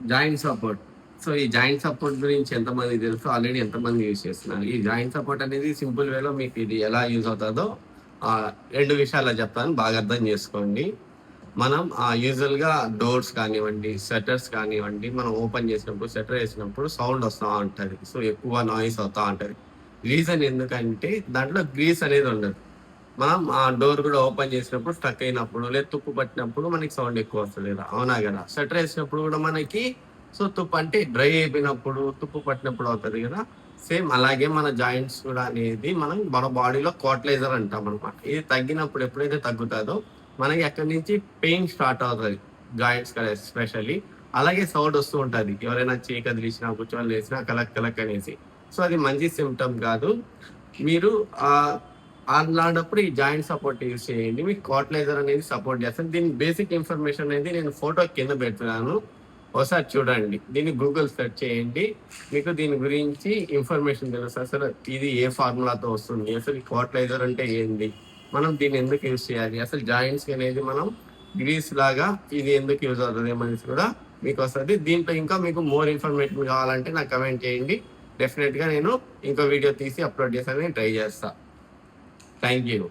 Joint support. So, ఈ joint support గురించి ఎంతమందికి తెలుసు? ఆల్రెడీ ఎంతమంది యూజ్ చేస్తున్నారు? ఈ జాయింట్ సపోర్ట్ అనేది సింపుల్ వేలో మీకు ఇది ఎలా యూజ్ అవుతాదో 2 విషయాల్లో చెప్తాను. బాగా అర్థం చేసుకోండి. మనం యూజువల్‌గా డోర్స్ కానివ్వండి, షట్టర్స్ కానివ్వండి, మనం ఓపెన్ చేసినప్పుడు, షట్టర్ ఏసినప్పుడు సౌండ్ వస్తా ఉంటది. సో, ఎక్కువ నాయిస్ అవుతా ఉంటది. రీజన్ ఎందుకంటే దాంట్లో గ్రీస్ అనేది ఉండదు. మనం ఆ డోర్ కూడా ఓపెన్ చేసినప్పుడు స్టక్ అయినప్పుడు లేదా తుప్పు పట్టినప్పుడు మనకి సౌండ్ ఎక్కువ వస్తది కదా! అవునా గదా! షట్టర్ ఏసినప్పుడు కూడా మనకి తుప్పు అంటే డ్రై అయిపోయినప్పుడు, తుప్పు పట్టినప్పుడు అవుతది గదా! సేమ్ అలాగే మన జాయింట్స్ కూడా అనేది మన బాడీలో కార్టిలైజర్ అంటామనమాట. ఇది తగ్గినప్పుడు ఎప్పుడైతే తగ్గుతాదో మనకి అక్కడి నుంచి పెయిన్ స్టార్ట్ అవుతది. జాయింట్స్ కదా ఎస్పెషల్లీ. అలాగే సౌండ్ వస్తూ ఉంటది. ఎవరైనా చేయి కదిలిచ్చినా, కూర్చొని లేసినా కలక్ కలక్ అనేసి. సో, అది మంచి సింప్టమ్ కాదు. మీరు అలాంటప్పుడు ఈ జాయింట్ సపోర్ట్ యూజ్ చేయండి. మీకు కార్టిలైజర్ అనేది సపోర్ట్ చేస్తది. దీని బేసిక్ ఇన్ఫర్మేషన్ అనేది నేను ఫోటో కింద పెడుతున్నాను. ఒకసారి చూడండి. దీన్ని గూగుల్ సెర్చ్ చేయండి. మీకు దీని గురించి ఇన్ఫర్మేషన్ తెలుస్తది. అసలు ఇది ఏ ఫార్ములాతో వస్తుంది? అసలు ఈ కార్టిలైజర్ అంటే ఏంది? మనం దీన్ని ఎందుకు యూజ్ చేయాలి? అసలు జాయింట్స్‌కి అనేది మనం గ్రీస్ లాగా ఇది ఎందుకు యూజ్ అవుతది అనేసి కూడా మీకొస్తది. దీంట్లో ఇంకా మీకు మోర్ ఇన్ఫర్మేషన్ కావాలంటే నాకు కామెంట్ చేయండి. డెఫినిట్‌గా నేను ఇంకో వీడియో తీసి అప్‌లోడ్ చేసేదని ట్రై చేస్తా. Thank you.